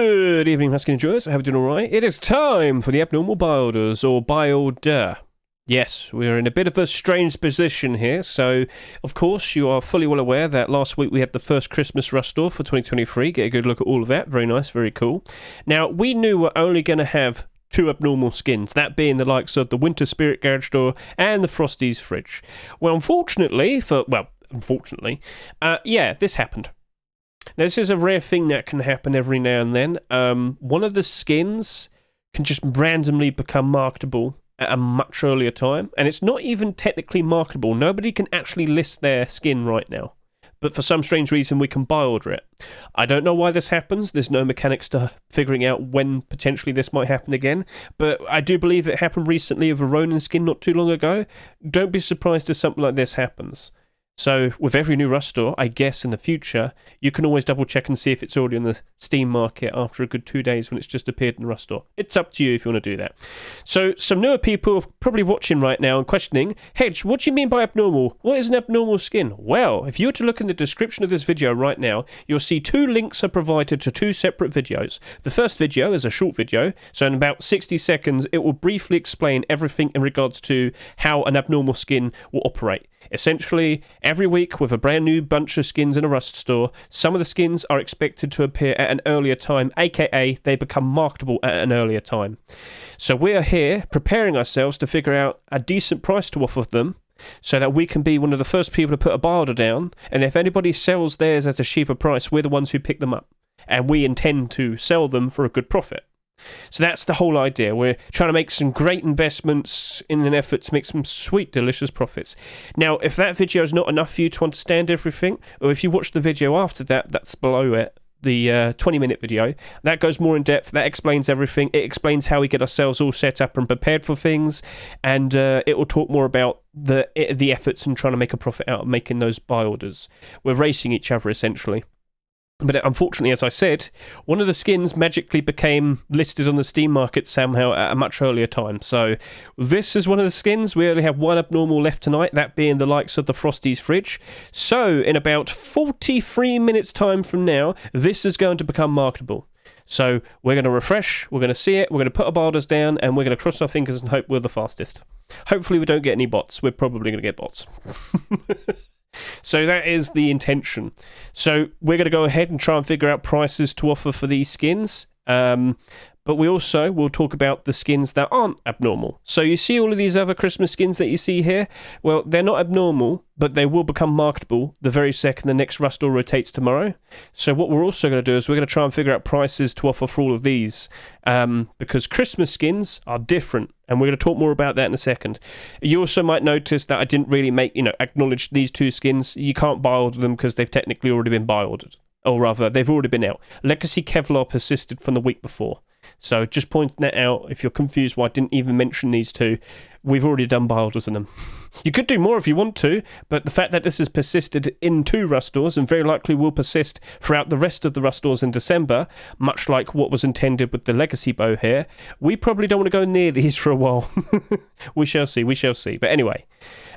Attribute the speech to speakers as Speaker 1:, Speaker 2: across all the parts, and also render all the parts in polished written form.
Speaker 1: Good evening, Husky Enjoyers. I hope you're doing alright. It is time for the abnormal builders, or builder. Yes, we're in a bit of a strange position here, so of course you are fully well aware that last week we had the first Christmas rush store for 2023. Get a good look at all of that. Very nice, very cool. Now, we knew we're only going to have two abnormal skins, that being the likes of the Winter Spirit Garage Door and the Frosty's Fridge. Well, unfortunately, this happened. Now, this is a rare thing that can happen every now and then. One of the skins can just randomly become marketable at a much earlier time, and it's not even technically marketable. Nobody can actually list their skin right now, but for some strange reason we can buy order it. I don't know why this happens. There's no mechanics to figuring out when potentially this might happen again, but I do believe it happened recently with a Ronin skin not too long ago. Don't be surprised if something like this happens. So with every new rush store, I guess in the future, you can always double check and see if it's already on the Steam market after a good 2 days when it's just appeared in the rush store. It's up to you if you want to do that. So some newer people are probably watching right now and questioning, Hedge, what do you mean by abnormal? What is an abnormal skin? Well, if you were to look in the description of this video right now, you'll see two links are provided to two separate videos. The first video is a short video, so in about 60 seconds, it will briefly explain everything in regards to how an abnormal skin will operate. Essentially, every week with a brand new bunch of skins in a Rust store, some of the skins are expected to appear at an earlier time, aka they become marketable at an earlier time. So we are here preparing ourselves to figure out a decent price to offer them so that we can be one of the first people to put a buy order down, and if anybody sells theirs at a cheaper price, we're the ones who pick them up, and we intend to sell them for a good profit. So that's the whole idea. We're trying to make some great investments in an effort to make some sweet, delicious profits. Now, if that video is not enough for you to understand everything, or if you watch the video after that, that's below it, the 20-minute video, that goes more in depth, that explains everything. It explains how we get ourselves all set up and prepared for things, and it will talk more about the efforts and trying to make a profit out of making those buy orders. We're racing each other, essentially. But unfortunately, as I said, one of the skins magically became listed on the Steam market somehow at a much earlier time. So this is one of the skins. We only have one abnormal left tonight, that being the likes of the Frosty's Fridge. So in about 43 minutes time from now, this is going to become marketable. So we're going to refresh, we're going to see it, we're going to put our borders down, and we're going to cross our fingers and hope we're the fastest. Hopefully we don't get any bots. We're probably going to get bots. So that is the intention. So we're going to go ahead and try and figure out prices to offer for these skins. But we also will talk about the skins that aren't abnormal. So you see all of these other Christmas skins that you see here? Well, they're not abnormal, but they will become marketable the very second the next rush store rotates tomorrow. So what we're also going to do is we're going to try and figure out prices to offer for all of these. Because Christmas skins are different, and we're going to talk more about that in a second. You also might notice that I didn't really acknowledge these two skins. You can't buy order them because they've technically already been buy ordered. Or rather, they've already been out. Legacy Kevlar persisted from the week before. So just pointing that out, if you're confused why I didn't even mention these two, we've already done buy orders on them. You could do more if you want to, but the fact that this has persisted in two Rust stores and very likely will persist throughout the rest of the Rust stores in December, much like what was intended with the Legacy bow here, we probably don't want to go near these for a while. We shall see, we shall see. But anyway,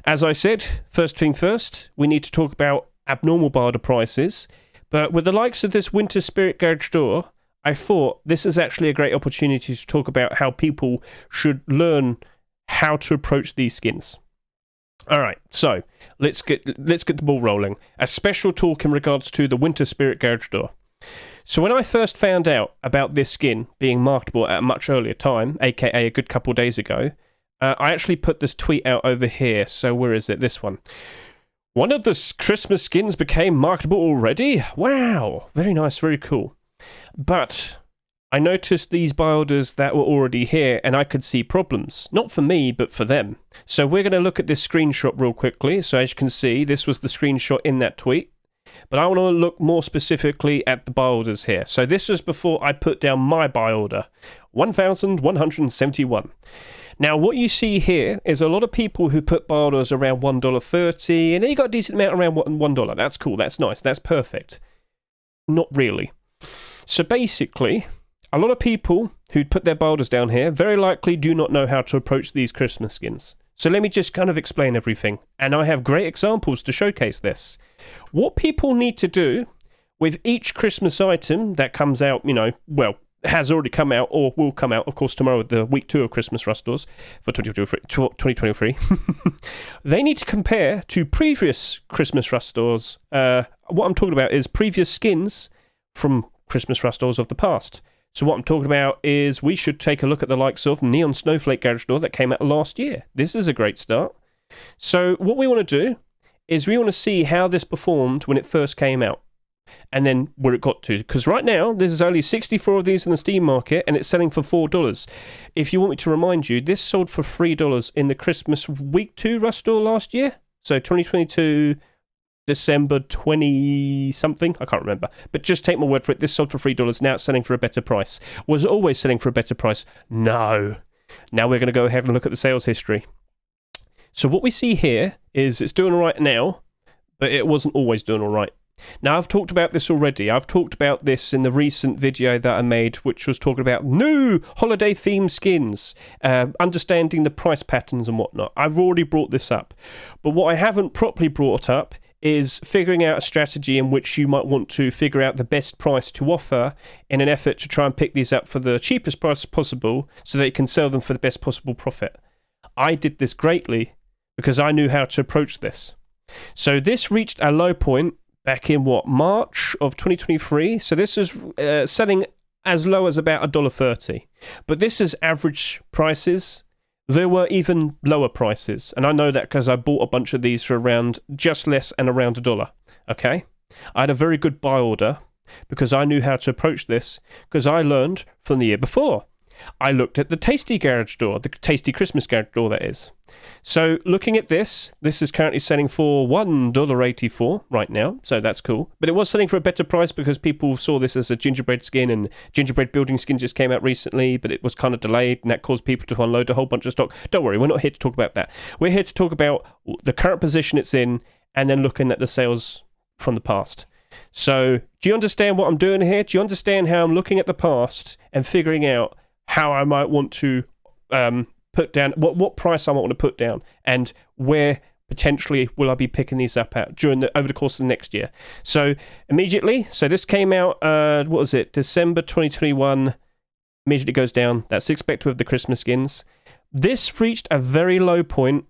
Speaker 1: as I said, first thing first, we need to talk about abnormal buy order prices. But with the likes of this Winter Spirit Garage Door, I thought this is actually a great opportunity to talk about how people should learn how to approach these skins. All right, so let's get the ball rolling. A special talk in regards to the Winter Spirit Garage Door. So when I first found out about this skin being marketable at a much earlier time, aka a good couple of days ago, I actually put this tweet out over here. So where is it? This one. One of the Christmas skins became marketable already? Wow, very nice, very cool. But I noticed these buy orders that were already here, and I could see problems. Not for me, but for them. So we're going to look at this screenshot real quickly. So as you can see, this was the screenshot in that tweet. But I want to look more specifically at the buy orders here. So this was before I put down my buy order. 1,171. Now, what you see here is a lot of people who put buy orders around $1.30, and then you got a decent amount around $1. That's cool, that's nice, that's perfect. Not really. So basically, a lot of people who put their buy orders down here very likely do not know how to approach these Christmas skins. So let me just kind of explain everything. And I have great examples to showcase this. What people need to do with each Christmas item that comes out, well, has already come out or will come out, of course, tomorrow, the week 2 of Christmas Rush stores for 2023. They need to compare to previous Christmas Rush stores. What I'm talking about is previous skins from Christmas Rush stores of the past. So what I'm talking about is we should take a look at the likes of Neon Snowflake Garage Door that came out last year. This is a great start. So what we want to do is we want to see how this performed when it first came out. And then where it got to. Because right now, there's only 64 of these in the Steam market, and it's selling for $4. If you want me to remind you, this sold for $3 in the Christmas Week 2 Rush store last year. So 2022, December 20-something. I can't remember. But just take my word for it. This sold for $3. Now it's selling for a better price. Was it always selling for a better price? No. Now we're going to go ahead and look at the sales history. So what we see here is it's doing all right now, but it wasn't always doing all right. Now, I've talked about this already. I've talked about this in the recent video that I made, which was talking about new holiday-themed skins, understanding the price patterns and whatnot. I've already brought this up. But what I haven't properly brought up is figuring out a strategy in which you might want to figure out the best price to offer in an effort to try and pick these up for the cheapest price possible so that you can sell them for the best possible profit. I did this greatly because I knew how to approach this. So this reached a low point back in, March of 2023. So this is selling as low as about $1.30. But this is average prices. There were even lower prices. And I know that because I bought a bunch of these for around just less and around $1. Okay? I had a very good buy order because I knew how to approach this because I learned from the year before. I looked at the Tasty Garage Door, the Tasty Christmas Garage Door, that is. So looking at this is currently selling for $1.84 right now, so that's cool. But it was selling for a better price because people saw this as a gingerbread skin, and gingerbread building skin just came out recently, but it was kind of delayed, and that caused people to unload a whole bunch of stock. Don't worry, we're not here to talk about that. We're here to talk about the current position it's in, and then looking at the sales from the past. So do you understand what I'm doing here? Do you understand how I'm looking at the past and figuring out how I might want to put down, what price I might want to put down, and where potentially will I be picking these up at over the course of the next year? So immediately, so this came out, December 2021, immediately goes down. That's expected with the Christmas skins. This reached a very low point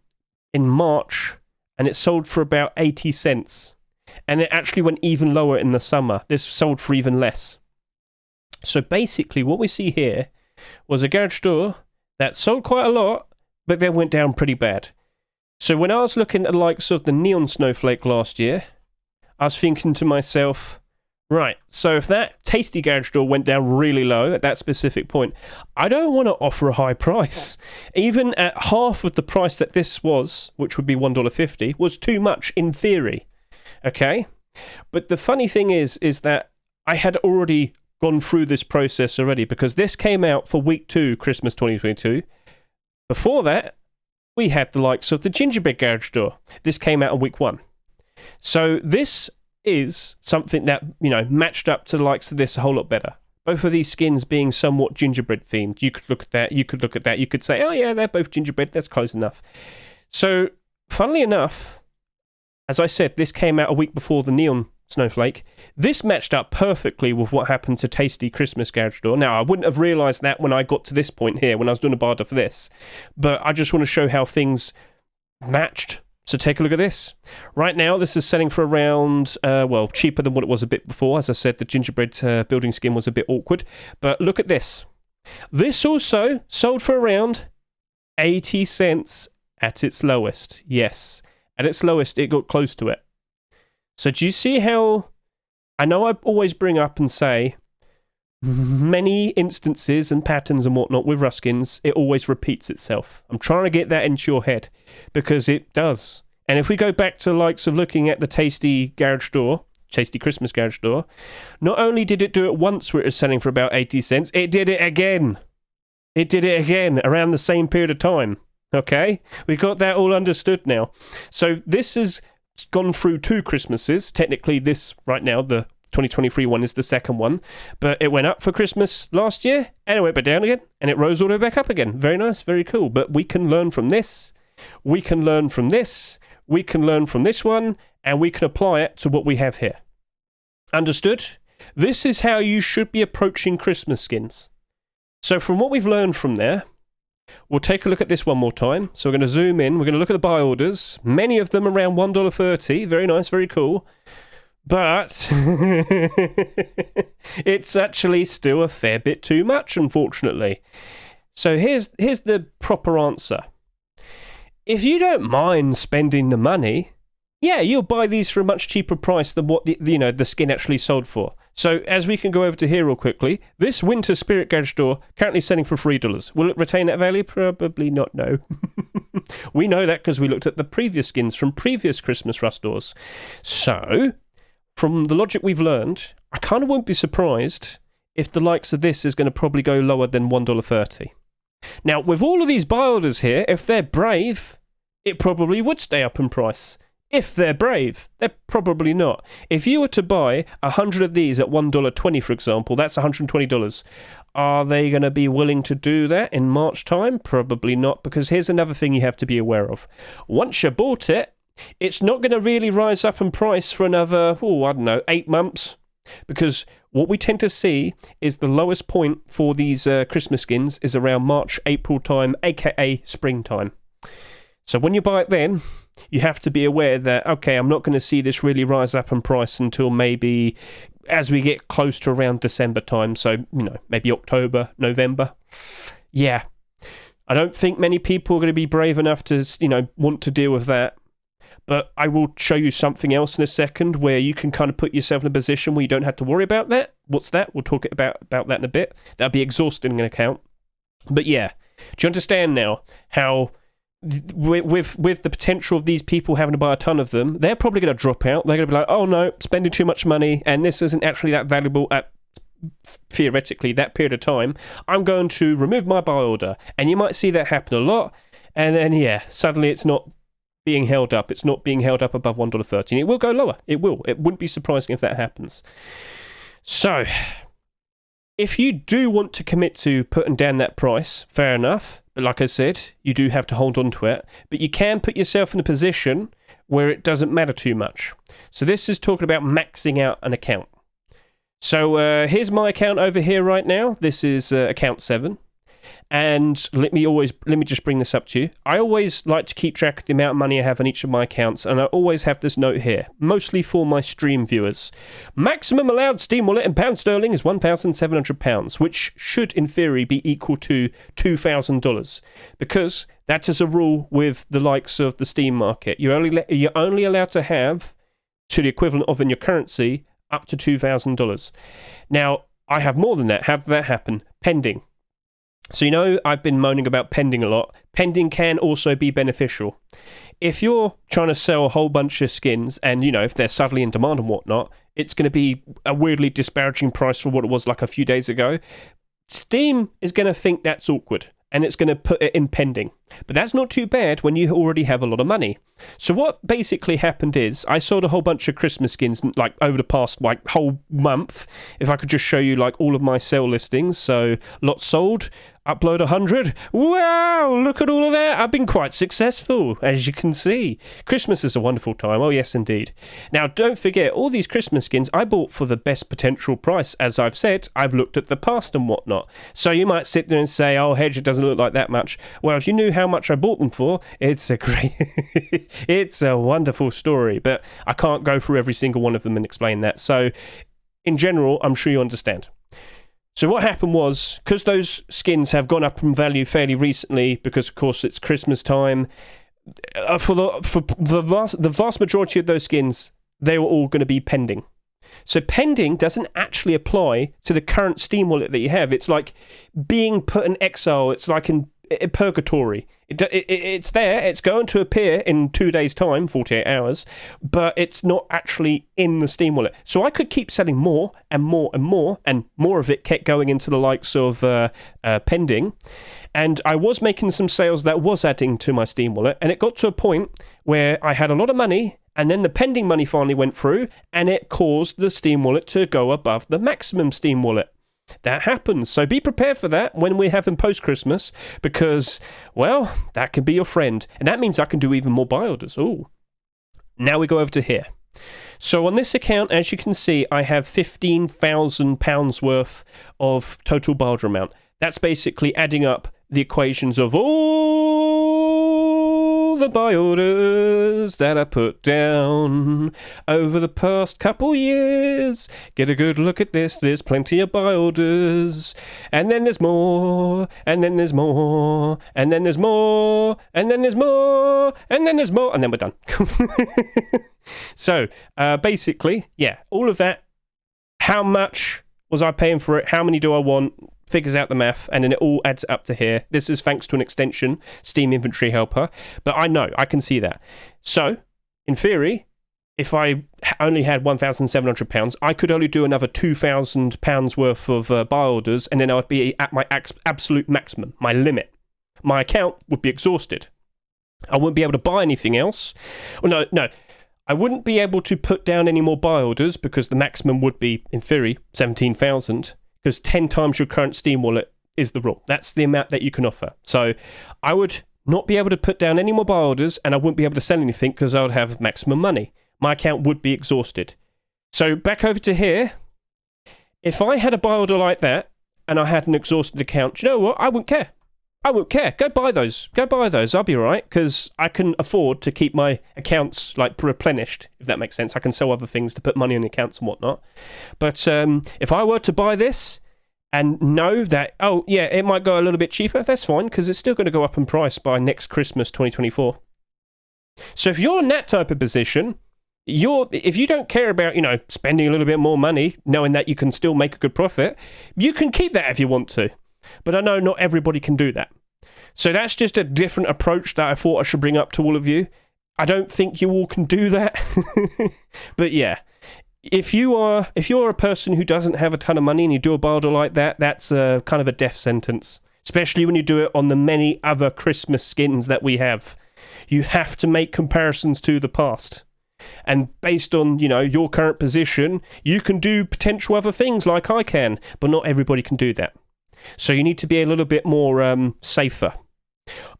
Speaker 1: in March, and it sold for about 80 cents. And it actually went even lower in the summer. This sold for even less. So basically, what we see here was a garage door that sold quite a lot, but then went down pretty bad. So when I was looking at the likes of the Neon Snowflake last year, I was thinking to myself, right, so if that Tasty Garage Door went down really low at that specific point, I don't want to offer a high price. Even at half of the price that this was, which would be $1.50, was too much in theory. Okay? But the funny thing is that I had already gone through this process already because this came out for week 2, Christmas 2022. Before that, we had the likes of the Gingerbread Garage Door. This came out on week 1. So this is something that, matched up to the likes of this a whole lot better. Both of these skins being somewhat gingerbread themed. You could look at that, you could look at that, you could say, oh yeah, they're both gingerbread, that's close enough. So, funnily enough, as I said, this came out a week before the Neon Snowflake. This matched up perfectly with what happened to Tasty Christmas Garage Door. Now, I wouldn't have realised that when I got to this point here, when I was doing a barter for this. But I just want to show how things matched. So take a look at this. Right now, this is selling for around, cheaper than what it was a bit before. As I said, the gingerbread building skin was a bit awkward. But look at this. This also sold for around 80 cents at its lowest. Yes, at its lowest, it got close to it. So do you see how, I know I always bring up and say, many instances and patterns and whatnot with Ruskins, it always repeats itself. I'm trying to get that into your head, because it does. And if we go back to the likes of looking at the Tasty Garage Door, Tasty Christmas Garage Door, not only did it do it once where it was selling for about 80 cents, it did it again. It did it again around the same period of time. Okay? We got that all understood now. So this has gone through 2 Christmases. Technically, this right now, the 2023 one, is the second one. But it went up for Christmas last year, and it went back down again, and it rose all the way back up again. Very nice, very cool. But we can learn from this. We can learn from this. We can learn from this one, and we can apply it to what we have here. Understood? This is how you should be approaching Christmas skins. So from what we've learned from there, we'll take a look at this one more time. So we're going to zoom in. We're going to look at the buy orders. Many of them around $1.30. Very nice, very cool. But it's actually still a fair bit too much, unfortunately. So here's the proper answer. If you don't mind spending the money, yeah, you'll buy these for a much cheaper price than what the skin actually sold for. So as we can go over to here real quickly, this winter spirit gauge store currently selling for $3. Will it retain that value? Probably not, no. We know that because we looked at the previous skins from previous Christmas Rush stores. So, from the logic we've learned, I kind of won't be surprised if the likes of this is going to probably go lower than $1.30. Now, with all of these buy orders here, if they're brave, it probably would stay up in price. If they're brave, they're probably not. If you were to buy 100 of these at $1.20, for example, that's $120. Are they going to be willing to do that in March time? Probably not, because here's another thing you have to be aware of. Once you bought it, it's not going to really rise up in price for another, 8 months. Because what we tend to see is the lowest point for these Christmas skins is around March, April time, aka springtime. So when you buy it then, you have to be aware that, okay, I'm not going to see this really rise up in price until maybe as we get close to around December time. So, maybe October, November. Yeah. I don't think many people are going to be brave enough to, want to deal with that. But I will show you something else in a second where you can kind of put yourself in a position where you don't have to worry about that. What's that? We'll talk about that in a bit. That'll be exhausting an account. But yeah, do you understand now how with the potential of these people having to buy a ton of them, they're probably going to drop out. They're going to be like, oh no, spending too much money and this isn't actually that valuable at theoretically that period of time. I'm going to remove my buy order. And you might see that happen a lot. And then, yeah, suddenly it's not being held up. It's not being held up above $1.30. And it will go lower. It will. It wouldn't be surprising if that happens. So, if you do want to commit to putting down that price, fair enough. But like I said, you do have to hold on to it. But you can put yourself in a position where it doesn't matter too much. So this is talking about maxing out an account. So here's my account over here right now. This is account 7. And let me just bring this up to you. I always like to keep track of the amount of money I have on each of my accounts, and I always have this note here, mostly for my stream viewers. Maximum allowed Steam wallet in pound sterling is £1,700, which should, in theory, be equal to $2,000, because that is a rule with the likes of the Steam market. You're only allowed to have, to the equivalent of in your currency, up to $2,000. Now, I have more than that. How did that happen? Pending. So, I've been moaning about pending a lot. Pending can also be beneficial. If you're trying to sell a whole bunch of skins and, if they're suddenly in demand and whatnot, it's going to be a weirdly disparaging price for what it was like a few days ago. Steam is going to think that's awkward and it's going to put it in pending. But that's not too bad when you already have a lot of money. So what basically happened is I sold a whole bunch of Christmas skins over the past whole month. If I could just show you all of my sale listings. So lots sold, upload 100. Wow, look at all of that. I've been quite successful, as you can see. Christmas is a wonderful time. Oh, yes, indeed. Now, don't forget, all these Christmas skins I bought for the best potential price. As I've said, I've looked at the past and whatnot. So you might sit there and say, oh, Hedge, it doesn't look like that much. Well, if you knew how much I bought them for, it's a great... it's a wonderful story, but I can't go through every single one of them and explain that. So, in general, I'm sure you understand. So what happened was, because those skins have gone up in value fairly recently, because of course it's Christmas time, for the vast majority of those skins, they were all going to be pending. So pending doesn't actually apply to the current Steam wallet that you have. It's like being put in exile. It's like in purgatory. It's there. It's going to appear in 2 days' time, 48 hours, but it's not actually in the Steam wallet. So I could keep selling more and more and more, and more of it kept going into the likes of pending. And I was making some sales that was adding to my Steam wallet, and it got to a point where I had a lot of money, and then the pending money finally went through, and it caused the Steam wallet to go above the maximum Steam wallet. That happens. So be prepared for that when we're having post-Christmas, because, that can be your friend. And that means I can do even more buy orders. Ooh. Now we go over to here. So on this account, as you can see, I have £15,000 worth of total barter amount. That's basically adding up the equations of all the buy orders that I put down over the past couple years. Get a good look at this. There's plenty of buy orders. And then there's more. And then there's more. And then there's more. And then there's more. And then there's more. And then we're done. So, basically, yeah, all of that. How much was I paying for it? How many do I want? Figures out the math, and then it all adds up to here. This is thanks to an extension, Steam Inventory Helper, but I know, I can see that. So, in theory, if I only had £1,700, I could only do another £2,000 worth of buy orders, and then I would be at my absolute maximum, my limit. My account would be exhausted. I wouldn't be able to buy anything else. Well, no. I wouldn't be able to put down any more buy orders because the maximum would be, in theory, 17,000. Because 10 times your current Steam wallet is the rule. That's the amount that you can offer. So I would not be able to put down any more buy orders, and I wouldn't be able to sell anything because I would have maximum money. My account would be exhausted. So back over to here. If I had a buy order like that, and I had an exhausted account, do you know what? I wouldn't care. I wouldn't care. Go buy those. I'll be all right, because I can afford to keep my accounts like replenished, if that makes sense. I can sell other things to put money on the accounts and whatnot. But if I were to buy this and know that, oh, yeah, it might go a little bit cheaper, that's fine, because it's still going to go up in price by next Christmas 2024. So if you're in that type of position, if you don't care about, spending a little bit more money, knowing that you can still make a good profit, you can keep that if you want to. But I know not everybody can do that. So that's just a different approach that I thought I should bring up to all of you. I don't think you all can do that. But yeah, if you're a person who doesn't have a ton of money and you do a buy order like that, that's kind of a death sentence. Especially when you do it on the many other Christmas skins that we have. You have to make comparisons to the past. And based on, your current position, you can do potential other things like I can, but not everybody can do that. So you need to be a little bit more safer.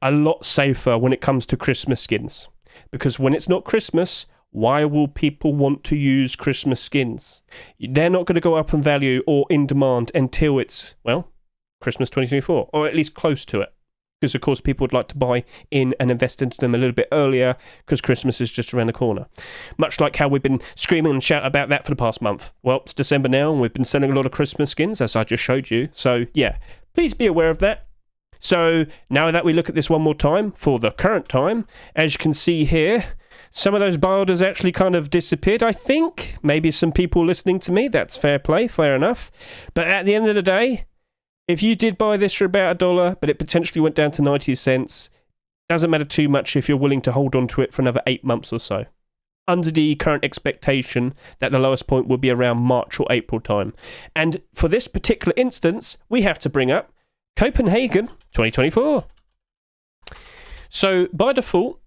Speaker 1: A lot safer when it comes to Christmas skins. Because when it's not Christmas, why will people want to use Christmas skins? They're not going to go up in value or in demand until it's, Christmas 2024. Or at least close to it. Because, of course, people would like to buy in and invest into them a little bit earlier because Christmas is just around the corner. Much like how we've been screaming and shouting about that for the past month. Well, it's December now, and we've been selling a lot of Christmas skins, as I just showed you. So, yeah, please be aware of that. So, now that we look at this one more time, for the current time, as you can see here, some of those buy orders actually kind of disappeared, I think. Maybe some people listening to me, that's fair play, fair enough. But at the end of the day, if you did buy this for about $1, but it potentially went down to 90 cents, doesn't matter too much if you're willing to hold on to it for another 8 months or so. Under the current expectation that the lowest point will be around March or April time. And for this particular instance, we have to bring up Copenhagen 2024. So by default,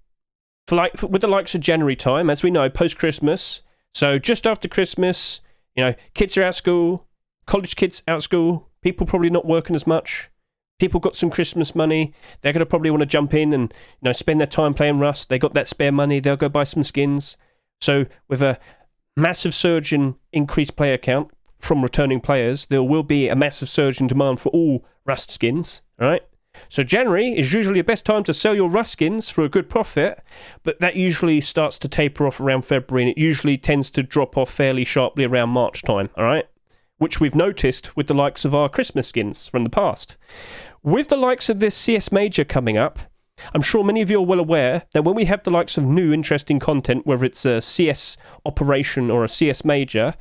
Speaker 1: with the likes of January time, as we know, post-Christmas, so just after Christmas, kids are out of school, college kids out of school, people probably not working as much. People got some Christmas money. They're going to probably want to jump in and spend their time playing Rust. They got that spare money. They'll go buy some skins. So with a massive surge in increased player count from returning players, there will be a massive surge in demand for all Rust skins. All right. So January is usually the best time to sell your Rust skins for a good profit, but that usually starts to taper off around February, and it usually tends to drop off fairly sharply around March time. All right. Which we've noticed with the likes of our Christmas skins from the past. With the likes of this CS Major coming up, I'm sure many of you are well aware that when we have the likes of new interesting content, whether it's a CS Operation or a CS Major,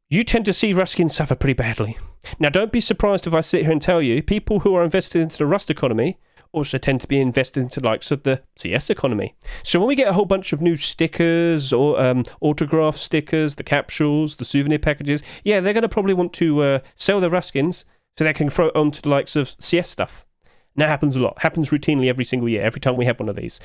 Speaker 1: you tend to see Rust skins suffer pretty badly. Now, don't be surprised if I sit here and tell you, people who are invested into the Rust economy also tend to be invested into the likes of the CS economy. So when we get a whole bunch of new stickers or autograph stickers, the capsules, the souvenir packages, yeah, they're going to probably want to sell their Rust skins so they can throw it onto the likes of CS stuff. Now, happens a lot. Happens routinely every single year, every time we have one of these.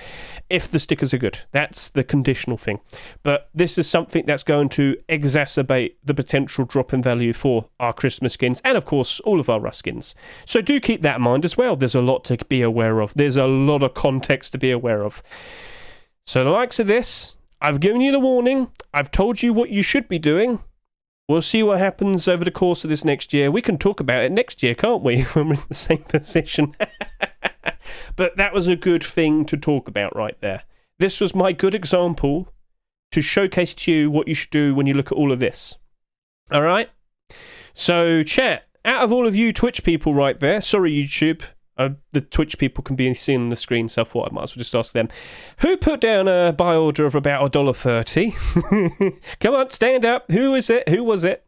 Speaker 1: If the stickers are good. That's the conditional thing. But this is something that's going to exacerbate the potential drop in value for our Christmas skins and, of course, all of our Rust skins. So do keep that in mind as well. There's a lot to be aware of. There's a lot of context to be aware of. So the likes of this, I've given you the warning. I've told you what you should be doing. We'll see what happens over the course of this next year. We can talk about it next year, can't we, when we're in the same position? But that was a good thing to talk about right there. This was my good example to showcase to you what you should do when you look at all of this. All right? So, chat, out of all of you Twitch people right there, sorry, YouTube, the Twitch people can be seen on the screen, so I thought I might as well just ask them. Who put down a buy order of about $1.30? Come on, stand up. Who is it? Who was it?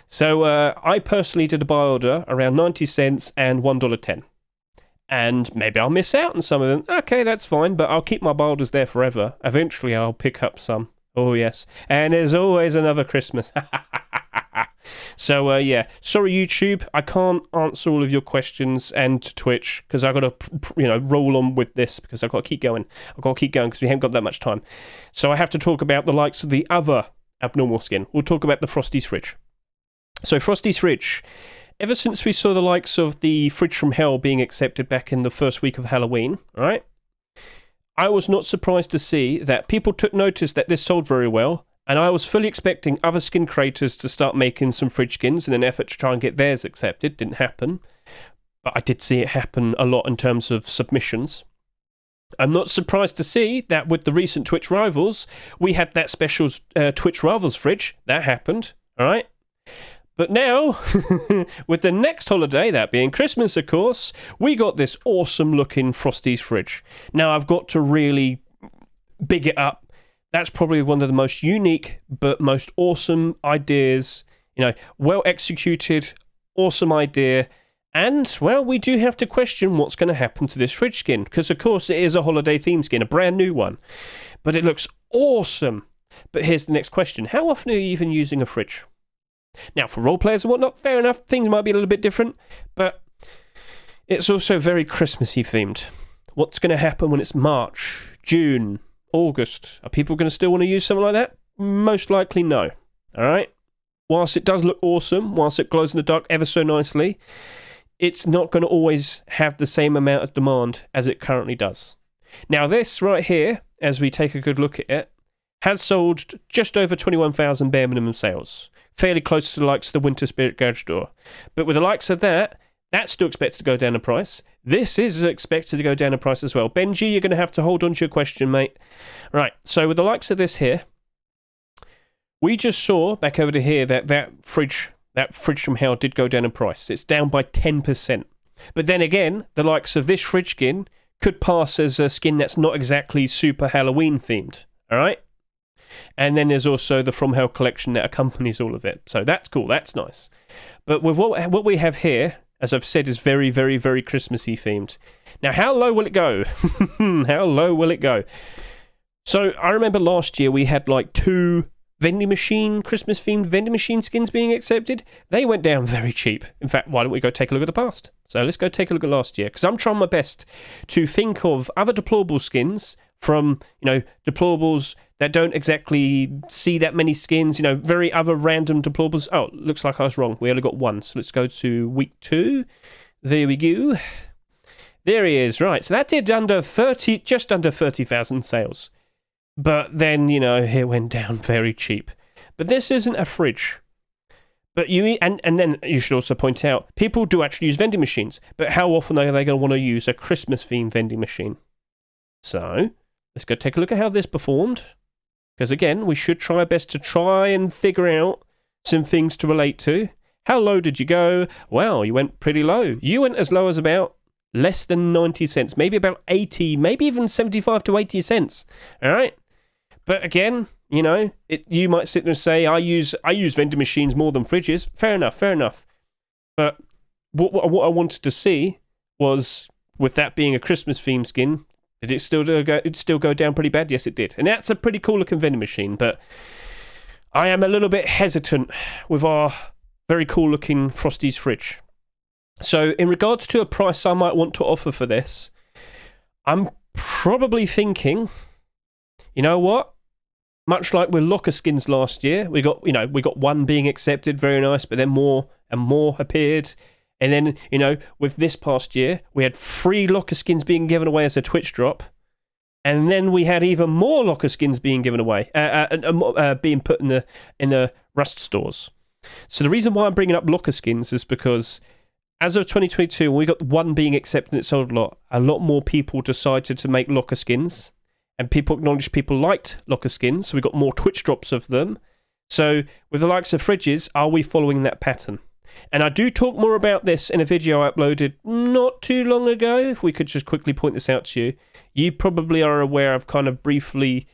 Speaker 1: So I personally did a buy order around 90 cents and $1.10. And maybe I'll miss out on some of them. Okay, that's fine, but I'll keep my buy orders there forever. Eventually I'll pick up some. Oh, yes. And there's always another Christmas. So, yeah, sorry, YouTube, I can't answer all of your questions, and Twitch, because I've got to, roll on with this, because I've got to keep going. I've got to keep going, because we haven't got that much time. So I have to talk about the likes of the other abnormal skin. We'll talk about the Frosty's Fridge. So, Frosty's Fridge, ever since we saw the likes of the Fridge from Hell being accepted back in the first week of Halloween, right, I was not surprised to see that people took notice that this sold very well. And I was fully expecting other skin creators to start making some fridge skins in an effort to try and get theirs accepted. Didn't happen. But I did see it happen a lot in terms of submissions. I'm not surprised to see that with the recent Twitch Rivals, we had that special Twitch Rivals fridge. That happened. All right. But now, with the next holiday, that being Christmas, of course, we got this awesome looking Frosty's Fridge. Now, I've got to really big it up. That's probably one of the most unique but most awesome ideas, well executed, awesome idea. And, well, we do have to question what's going to happen to this fridge skin, because, of course, it is a holiday theme skin, a brand new one. But it looks awesome. But here's the next question. How often are you even using a fridge? Now, for role players and whatnot, fair enough, things might be a little bit different, but it's also very Christmassy themed. What's going to happen when it's March, June, August? Are people going to still want to use something like that? Most likely no. All right? Whilst it does look awesome, whilst it glows in the dark ever so nicely, it's not going to always have the same amount of demand as it currently does. Now this right here, as we take a good look at it, has sold just over 21,000 bare minimum sales. Fairly close to the likes of the Winter Spirit Garage Door. But with the likes of that, that's still expected to go down in price. This is expected to go down in price as well. Benji, you're going to have to hold on to your question, mate. Right, so with the likes of this here, we just saw back over to here that fridge from hell did go down in price. It's down by 10%. But then again, the likes of this fridge skin could pass as a skin that's not exactly super Halloween themed. All right? And then there's also the From Hell collection that accompanies all of it. So that's cool. That's nice. But with what we have here, as I've said, is very, very, very Christmassy themed. Now, how low will it go? How low will it go? So I remember last year we had like 2 Christmas themed vending machine skins being accepted. They went down very cheap. In fact, why don't we go take a look at the past? So let's go take a look at last year, because I'm trying my best to think of other deplorable skins from, deplorables that don't exactly see that many skins, very other random deplorables. Oh, looks like I was wrong. We only got one. So let's go to week 2. There we go. There he is. Right. So that did just under 30,000 sales. But then, it went down very cheap. But this isn't a fridge. But and then you should also point out, people do actually use vending machines. But how often are they going to want to use a Christmas-themed vending machine? So let's go take a look at how this performed. Because again, we should try our best to try and figure out some things to relate to. How low did you go? Well, you went pretty low. You went as low as about less than 90 cents, maybe about 80, maybe even 75 to 80 cents. All right? But again, you might sit there and say, I use vending machines more than fridges. Fair enough. But what I wanted to see was, with that being a Christmas theme skin, did it still go down pretty bad? Yes, it did. And that's a pretty cool looking vending machine, but I am a little bit hesitant with our very cool looking Frosty's Fridge. So in regards to a price I might want to offer for this, I'm probably thinking, you know what? Much like with locker skins last year, we got one being accepted, very nice, but then more and more appeared. And then, with this past year, we had 3 locker skins being given away as a Twitch drop. And then we had even more locker skins being given away, being put in the Rust stores. So the reason why I'm bringing up locker skins is because as of 2022, when we got one being accepted and it sold a lot more people decided to make locker skins. And people acknowledged people liked locker skins, so we got more Twitch drops of them. So with the likes of fridges, are we following that pattern? And I do talk more about this in a video I uploaded not too long ago. If we could just quickly point this out to you. You probably are aware of kind of briefly,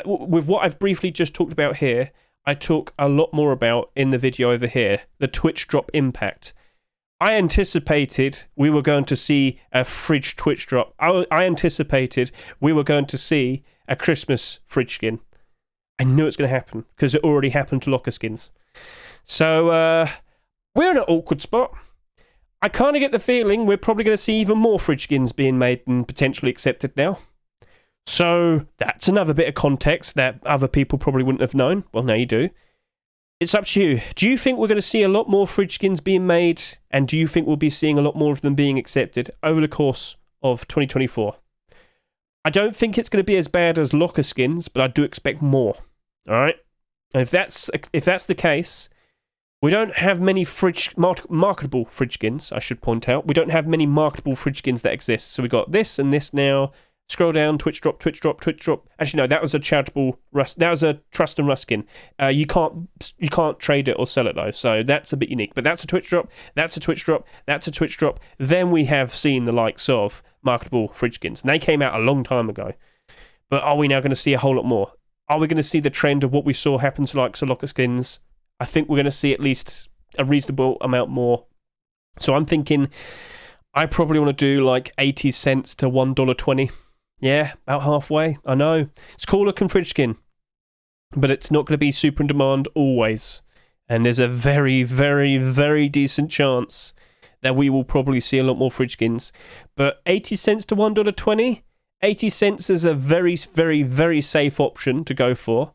Speaker 1: with what I've briefly just talked about here, I talk a lot more about in the video over here, the Twitch drop impact. I anticipated we were going to see a fridge Twitch drop. I anticipated we were going to see a Christmas fridge skin. I knew it's going to happen because it already happened to locker skins. So we're in an awkward spot. I kind of get the feeling we're probably going to see even more fridge skins being made and potentially accepted now. So that's another bit of context that other people probably wouldn't have known. Well, now you do. It's up to you. Do you think we're going to see a lot more fridge skins being made? And do you think we'll be seeing a lot more of them being accepted over the course of 2024? I don't think it's going to be as bad as locker skins, but I do expect more. All right? And if that's the case, we don't have many marketable fridge skins, I should point out. We don't have many marketable fridge skins that exist. So we got this and this now. Scroll down, Twitch drop, Twitch drop, Twitch drop. Actually, no, that was a charitable Rust. That was a Trust and Rust skin. You can't trade it or sell it though, so that's a bit unique. But that's a Twitch drop. That's a Twitch drop. That's a Twitch drop. Then we have seen the likes of marketable fridge skins, and they came out a long time ago. But are we now going to see a whole lot more? Are we going to see the trend of what we saw happen to likes of locker skins? I think we're going to see at least a reasonable amount more. So I'm thinking I probably want to do like 80 cents to $1.20. Yeah, about halfway. I know. It's cool looking fridge skin, but it's not going to be super in demand always. And there's a very, very, very decent chance that we will probably see a lot more fridge skins. But 80 cents to $1.20? 80 cents is a very, very, very safe option to go for.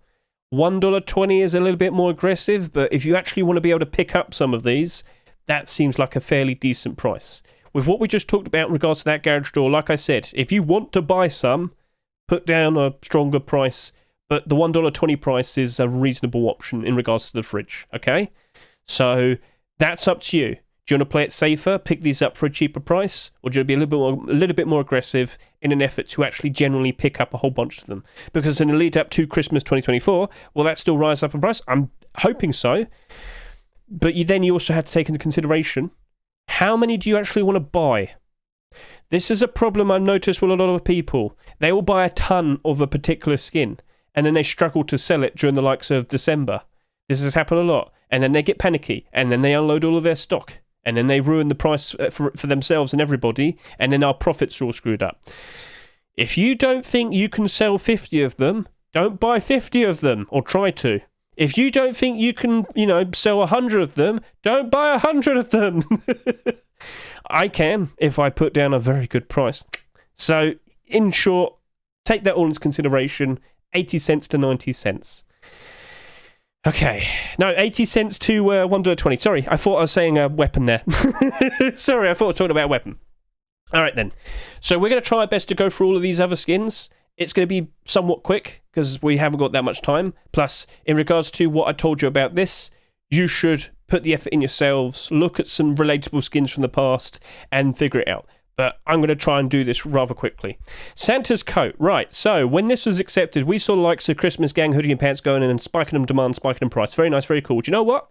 Speaker 1: $1.20 is a little bit more aggressive, but if you actually want to be able to pick up some of these, that seems like a fairly decent price. With what we just talked about in regards to that garage door, like I said, if you want to buy some, put down a stronger price, but the $1.20 price is a reasonable option in regards to the fridge, okay? So that's up to you. Do you want to play it safer, pick these up for a cheaper price, or do you want to be a little bit more aggressive in an effort to actually generally pick up a whole bunch of them? Because in the lead up to Christmas 2024, will that still rise up in price? I'm hoping so. But you also have to take into consideration, how many do you actually want to buy? This is a problem I've noticed with a lot of people. They will buy a ton of a particular skin, and then they struggle to sell it during the likes of December. This has happened a lot. And then they get panicky, and then they unload all of their stock. And then they ruin the price for themselves and everybody, and then our profits are all screwed up. If you don't think you can sell 50 of them, don't buy 50 of them, or try to. If you don't think you can, sell 100 of them, don't buy 100 of them. I can, if I put down a very good price. So, in short, take that all into consideration, 80 cents to 90 cents. Okay, no, 80 cents to $1.20. Sorry, I thought I was saying a weapon there. Sorry, I thought I was talking about a weapon. All right, then. So we're going to try our best to go through all of these other skins. It's going to be somewhat quick because we haven't got that much time. Plus, in regards to what I told you about this, you should put the effort in yourselves, look at some relatable skins from the past, and figure it out. But I'm going to try and do this rather quickly. Santa's coat. Right, so when this was accepted, we saw the likes of Christmas Gang hoodie and pants going in and spiking them demand, spiking them price. Very nice, very cool. Do you know what?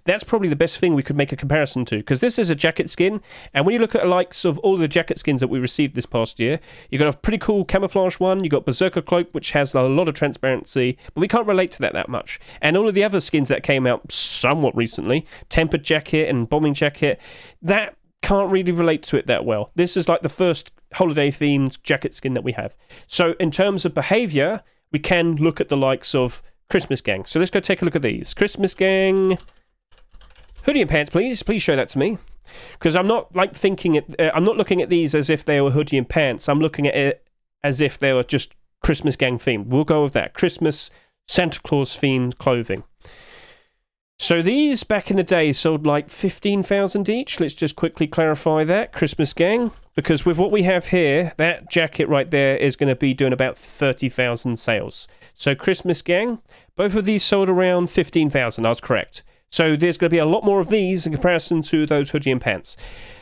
Speaker 1: That's probably the best thing we could make a comparison to, because this is a jacket skin, and when you look at the likes of all the jacket skins that we received this past year, you got a pretty cool camouflage one, you got Berserker Cloak, which has a lot of transparency, but we can't relate to that much. And all of the other skins that came out somewhat recently, Tempered Jacket and Bombing Jacket, that can't really relate to it that well. This is like the first holiday-themed jacket skin that we have. So in terms of behaviour, we can look at the likes of Christmas Gang. So let's go take a look at these. Christmas Gang hoodie and pants, please. Please show that to me. Because I'm not I'm not looking at these as if they were hoodie and pants. I'm looking at it as if they were just Christmas Gang themed. We'll go with that. Christmas Santa Claus themed clothing. So these, back in the day, sold like 15,000 each. Let's just quickly clarify that. Christmas Gang. because with what we have here, that jacket right there is going to be doing about 30,000 sales. So Christmas Gang, both of these sold around 15,000, I was correct. So there's going to be a lot more of these in comparison to those hoodie and pants.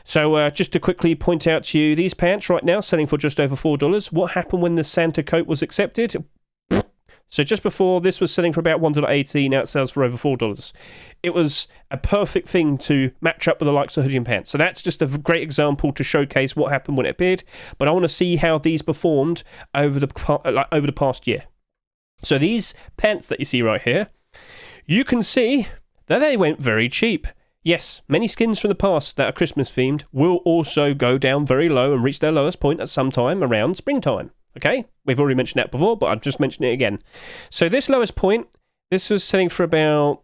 Speaker 1: So just to quickly point out to you, these pants right now selling for just over $4. What happened when the Santa coat was accepted? So just before, this was selling for about $1.80, now it sells for over $4. It was a perfect thing to match up with the likes of hoodie and pants. So that's just a great example to showcase what happened when it appeared. But I want to see how these performed over the past year. So these pants that you see right here, you can see that they went very cheap. Yes, many skins from the past that are Christmas themed will also go down very low and reach their lowest point at some time around springtime. Okay, we've already mentioned that before, but I'll just mention it again. So this lowest point, this was selling for about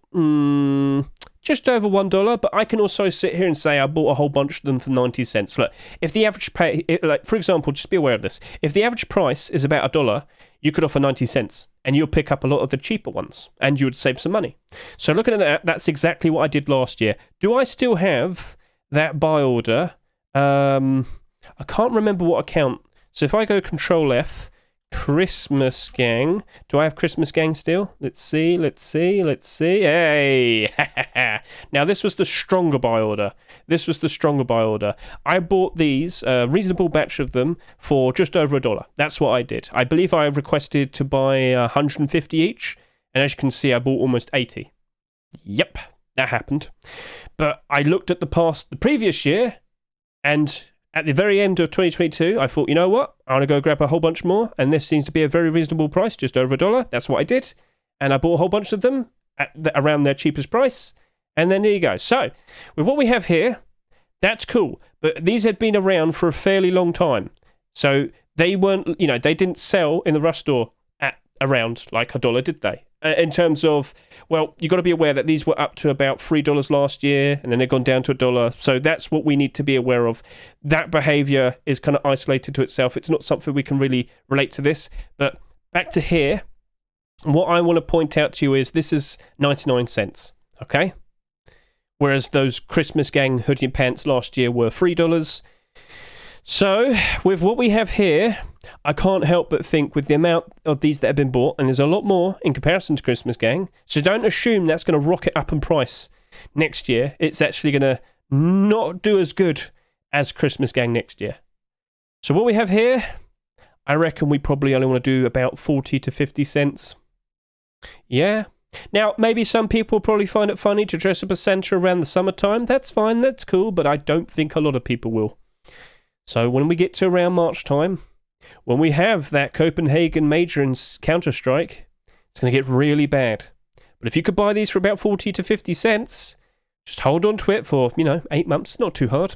Speaker 1: just over $1, but I can also sit here and say I bought a whole bunch of them for 90 cents. Look, if the average for example, just be aware of this. If the average price is about $1, you could offer 90 cents, and you'll pick up a lot of the cheaper ones, and you would save some money. So looking at that, that's exactly what I did last year. Do I still have that buy order? I can't remember what account. So if I go Control F, Christmas Gang, do I have Christmas Gang still? Let's see. Hey! Now this was the stronger buy order. I bought these, a reasonable batch of them, for just over $1. That's what I did. I believe I requested to buy 150 each, and as you can see, I bought almost 80. Yep, that happened. But I looked at the previous year, and at the very end of 2022, I thought, you know what? I want to go grab a whole bunch more, and this seems to be a very reasonable price, just over $1. That's what I did, and I bought a whole bunch of them at around their cheapest price, and then there you go. So, with what we have here, that's cool, but these had been around for a fairly long time, so they weren't, they didn't sell in the rush store at around like $1, did they? In terms of, well, you've got to be aware that these were up to about $3 last year, and then they've gone down to $1. So that's what we need to be aware of. That behavior is kind of isolated to itself. It's not something we can really relate to this. But back to here, what I want to point out to you is this is 99 cents, okay? Whereas those Christmas Gang hoodie and pants last year were $3. So, with what we have here, I can't help but think with the amount of these that have been bought, and there's a lot more in comparison to Christmas Gang, so don't assume that's going to rocket up in price next year. It's actually going to not do as good as Christmas Gang next year. So what we have here, I reckon we probably only want to do about 40 to 50 cents. Yeah. Now, maybe some people probably find it funny to dress up as Santa around the summertime. That's fine, that's cool, but I don't think a lot of people will. So when we get to around March time, when we have that Copenhagen Major in Counter-Strike, it's going to get really bad. But if you could buy these for about 40 to 50 cents, just hold on to it for, 8 months. Not too hard.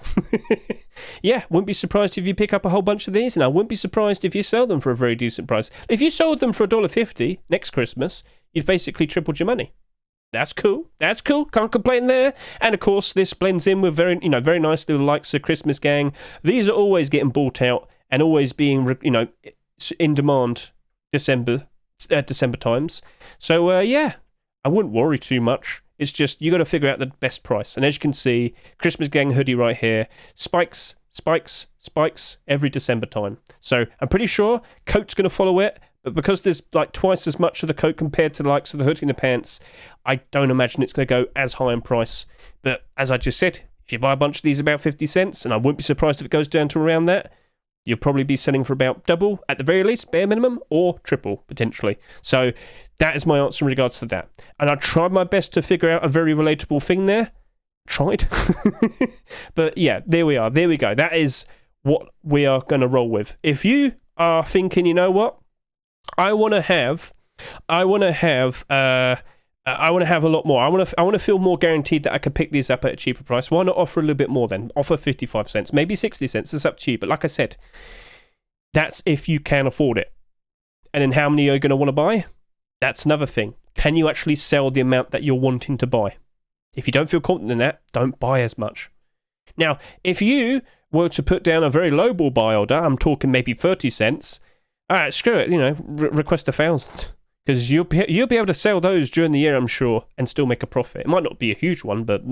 Speaker 1: Yeah, wouldn't be surprised if you pick up a whole bunch of these, and I wouldn't be surprised if you sell them for a very decent price. If you sold them for $1.50 next Christmas, you've basically tripled your money. That's cool. Can't complain there. And of course, this blends in with very nicely the likes of Christmas Gang. These are always getting bought out and always being, in demand December times. So, yeah, I wouldn't worry too much. It's just you got to figure out the best price. And as you can see, Christmas Gang hoodie right here, spikes every December time. So I'm pretty sure coat's going to follow it. But because there's like twice as much of the coat compared to the likes of the hoodie and the pants, I don't imagine it's going to go as high in price. But as I just said, if you buy a bunch of these about 50 cents, and I wouldn't be surprised if it goes down to around that, you'll probably be selling for about double, at the very least, bare minimum, or triple, potentially. So that is my answer in regards to that. And I tried my best to figure out a very relatable thing there. Tried. But yeah, there we are. There we go. That is what we are going to roll with. If you are thinking, you know what? I want to have a lot more. I want to feel more guaranteed that I could pick these up at a cheaper price. Why not offer a little bit more then? Offer 55 cents, maybe 60 cents. It's up to you. But like I said, that's if you can afford it. And then how many are you going to want to buy? That's another thing. Can you actually sell the amount that you're wanting to buy? If you don't feel confident in that, don't buy as much. Now, if you were to put down a very lowball buy order, I'm talking maybe 30 cents. All right, screw it, request 1,000. Because you'll be able to sell those during the year, I'm sure, and still make a profit. It might not be a huge one, but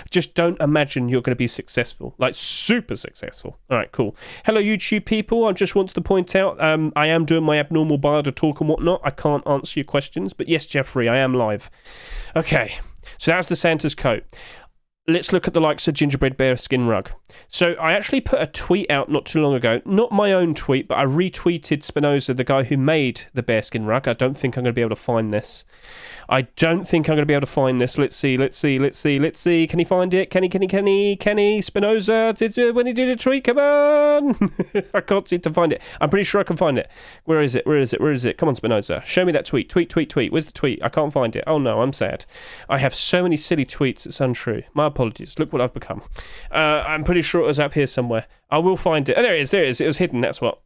Speaker 1: just don't imagine you're going to be successful, like super successful. All right, cool. Hello, YouTube people. I just wanted to point out I am doing my abnormal barter talk and whatnot. I can't answer your questions, but yes, Jeffrey, I am live. Okay, so that's the Santa's coat. Let's look at the likes of Gingerbread Bearskin Rug. So I actually put a tweet out not too long ago. Not my own tweet, but I retweeted Spinoza, the guy who made the bearskin rug. I don't think I'm going to be able to find this. Let's see. Can he find it? Can he? Spinoza, when he did a tweet, come on! I can't seem to find it. I'm pretty sure I can find it. Where is it? Come on, Spinoza. Show me that tweet. Tweet. Where's the tweet? I can't find it. Oh no, I'm sad. I have so many silly tweets, it's untrue. My apologies. Look what I've become. I'm pretty sure it was up here somewhere. I will find it. Oh, there it is. It was hidden, that's what.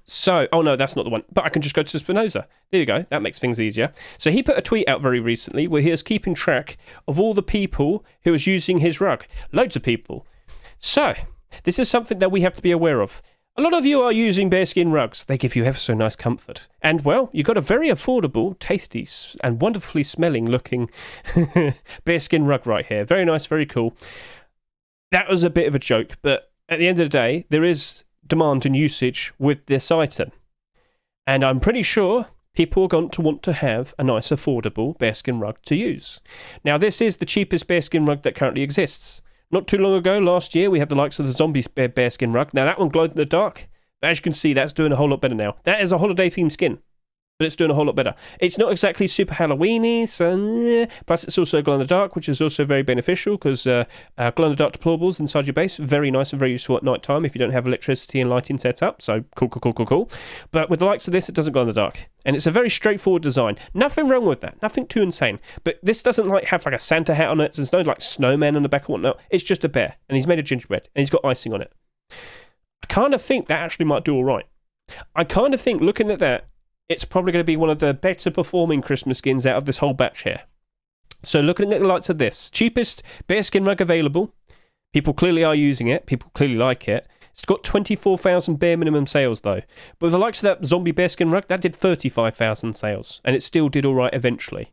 Speaker 1: So, oh no, that's not the one. But I can just go to Spinoza. There you go. That makes things easier. So he put a tweet out very recently where he is keeping track of all the people who was using his rug. Loads of people. So, this is something that we have to be aware of. A lot of you are using bearskin rugs. They give you ever so nice comfort. And, well, you got a very affordable, tasty, and wonderfully smelling looking bearskin rug right here. Very nice, very cool. That was a bit of a joke, but at the end of the day, there is demand and usage with this item. And I'm pretty sure people are going to want to have a nice, affordable bearskin rug to use. Now, this is the cheapest bearskin rug that currently exists. Not too long ago, last year, we had the likes of the zombie bearskin rug. Now, that one glowed in the dark. But as you can see, that's doing a whole lot better now. That is a holiday-themed skin, but it's doing a whole lot better. It's not exactly super Halloween-y, so plus it's also glow-in-the-dark, which is also very beneficial because glow-in-the-dark deplorables inside your base, very nice and very useful at night time if you don't have electricity and lighting set up, so cool. But with the likes of this, it doesn't glow in the dark. And it's a very straightforward design. Nothing wrong with that, nothing too insane. But this doesn't have a Santa hat on it, there's no snowman on the back or whatnot. It's just a bear, and he's made of gingerbread, and he's got icing on it. I kind of think that actually might do all right. I kind of think, looking at that, it's probably going to be one of the better performing Christmas skins out of this whole batch here. So looking at the likes of this, cheapest bearskin rug available. People clearly are using it. People clearly like it. It's got 24,000 bare minimum sales though. But with the likes of that zombie bearskin rug, that did 35,000 sales. And it still did all right eventually.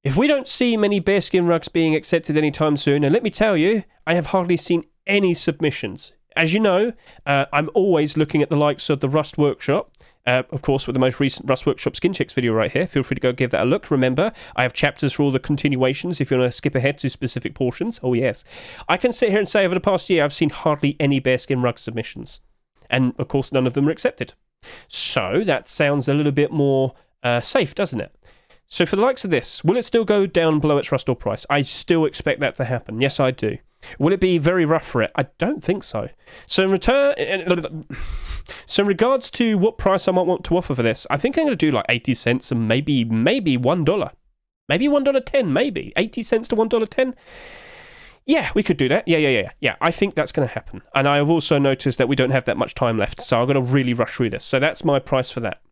Speaker 1: If we don't see many bearskin rugs being accepted anytime soon, and let me tell you, I have hardly seen any submissions. As you know, I'm always looking at the likes of the Rust Workshop. Of course, with the most recent Rust Workshop Skin Checks video right here. Feel free to go give that a look. Remember, I have chapters for all the continuations if you want to skip ahead to specific portions. Oh, yes. I can sit here and say over the past year, I've seen hardly any bearskin rug submissions. And, of course, none of them are accepted. So, that sounds a little bit more safe, doesn't it? So, for the likes of this, will it still go down below its Rust Or price? I still expect that to happen. Yes, I do. Will it be very rough for it? I don't think so. So in regards to what price I might want to offer for this, I think I'm going to do like 80 cents and maybe $1. Maybe $1.10, maybe. 80 cents to $1.10. Yeah, we could do that. Yeah. I think that's going to happen. And I have also noticed that we don't have that much time left, so I'm going to really rush through this. So that's my price for that.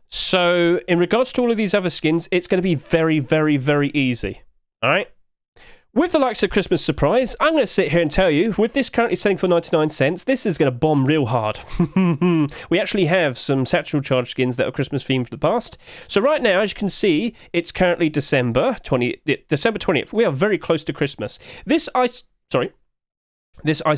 Speaker 1: So in regards to all of these other skins, it's going to be very, very, very easy. All right? With the likes of Christmas Surprise, I'm going to sit here and tell you, with this currently selling for 99 cents, this is going to bomb real hard. We actually have some Satchel charge skins that are Christmas themed for the past. So right now, as you can see, it's currently December 20th. We are very close to Christmas. This Ice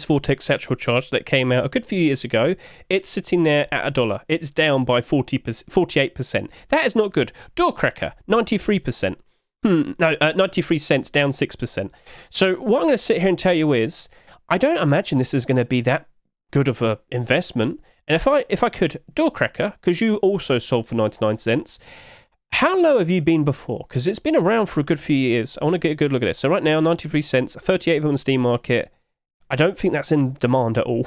Speaker 1: Vortex Satchel charge that came out a good few years ago, it's sitting there at $1. It's down by 48%. That is not good. Doorcracker, 93%. 93 cents, down 6%. So what I'm going to sit here and tell you is, I don't imagine this is going to be that good of an investment. And if I could, Doorcracker, because you also sold for 99 cents, how low have you been before? Because it's been around for a good few years. I want to get a good look at this. So right now, 93 cents, 38 of them on the Steam market. I don't think that's in demand at all.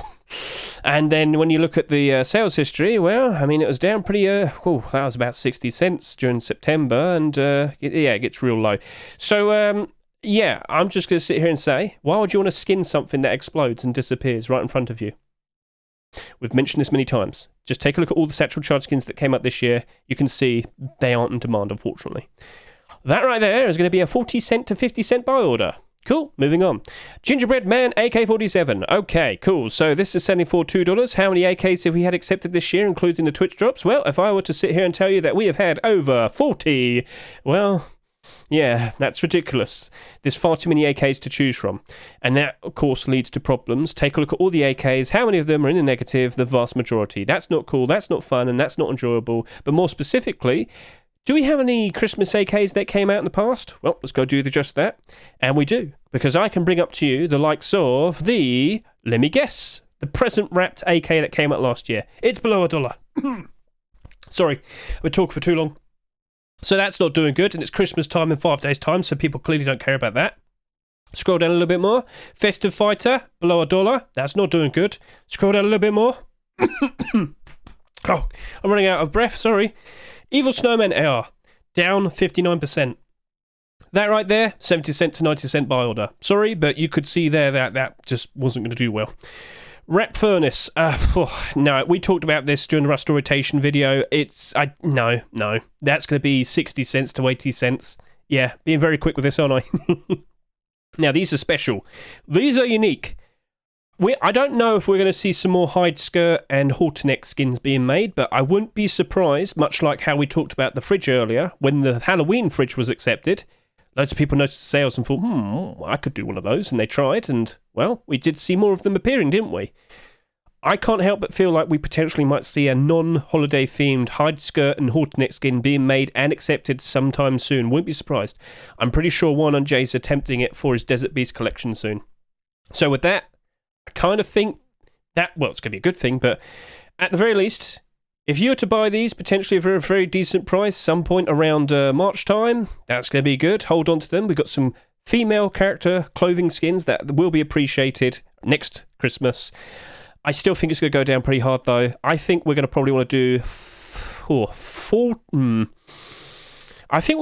Speaker 1: And then when you look at the sales history, well, I mean, it was down pretty, that was about 60 cents during September, and it gets real low. So, I'm just going to sit here and say, why would you want to skin something that explodes and disappears right in front of you? We've mentioned this many times. Just take a look at all the Satchel charge skins that came out this year. You can see they aren't in demand, unfortunately. That right there is going to be a 40 cent to 50 cent buy order. Cool, moving on. Gingerbread Man AK47. Okay, cool. So this is selling for $2. How many AKs have we had accepted this year, including the Twitch drops? Well, if I were to sit here and tell you that we have had over 40, well, yeah, that's ridiculous. There's far too many AKs to choose from. And that, of course, leads to problems. Take a look at all the AKs. How many of them are in the negative? The vast majority. That's not cool, that's not fun, and that's not enjoyable. But more specifically, do we have any Christmas AKs that came out in the past? Well, let's go do just that. And we do, because I can bring up to you the likes of the, let me guess, the present-wrapped AK that came out last year. It's below $1. Sorry, I've been talking for too long. So that's not doing good, and it's Christmas time in 5 days' time, so people clearly don't care about that. Scroll down a little bit more. Festive Fighter, below $1. That's not doing good. Scroll down a little bit more. Oh, I'm running out of breath, sorry. Evil Snowman AR, down 59%. That right there, 70 cent to 90 cent buy order. Sorry, but you could see there that just wasn't going to do well. Rep Furnace, no, we talked about this during the Rust rotation video. No, that's going to be 60 cents to 80 cents. Yeah, being very quick with this, aren't I? Now, these are special. These are unique. I don't know if we're going to see some more hide skirt and halter neck skins being made, but I wouldn't be surprised, much like how we talked about the fridge earlier, when the Halloween fridge was accepted. Loads of people noticed the sales and thought, I could do one of those, and they tried, and, well, we did see more of them appearing, didn't we? I can't help but feel like we potentially might see a non-holiday themed hide skirt and halter neck skin being made and accepted sometime soon. Wouldn't be surprised. I'm pretty sure One on Jay's attempting it for his Desert Beast collection soon. So with that, I kind of think that, well, it's going to be a good thing, but at the very least, if you were to buy these potentially for a very decent price some point around March time, that's going to be good. Hold on to them. We've got some female character clothing skins that will be appreciated next Christmas. I still think it's going to go down pretty hard, though. I think we're going to probably want to do I think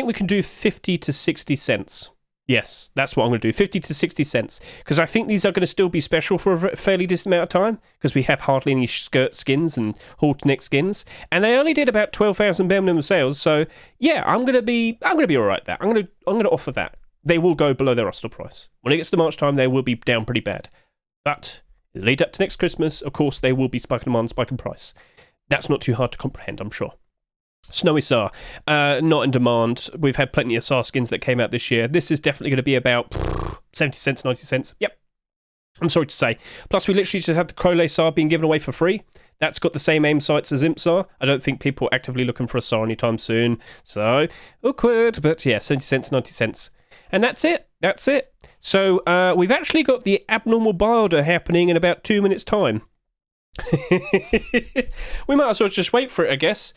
Speaker 1: we can do 50 to 60 cents. Yes, that's what I'm going to do, 50 to 60 cents. Because I think these are going to still be special for a fairly decent amount of time, because we have hardly any skirt skins and halter neck skins. And they only did about 12,000 bare minimum sales, so yeah, I'm going to be alright there. I'm going to offer that. They will go below their Rustle price. When it gets to March time, they will be down pretty bad. But lead up to next Christmas, of course, they will be spike in demand, spike in price. That's not too hard to comprehend, I'm sure. Snowy SAR, not in demand. We've had plenty of SAR skins that came out this year. This is definitely going to be about 70 cents, 90 cents. Yep. I'm sorry to say. Plus, we literally just had the Crowley SAR being given away for free. That's got the same aim sights as Imp SAR. I don't think people are actively looking for a SAR anytime soon. So, awkward. But yeah, 70 cents, 90 cents. And that's it. That's it. So, we've actually got the abnormal buy order happening in about 2 minutes' time. We might as well just wait for it, I guess.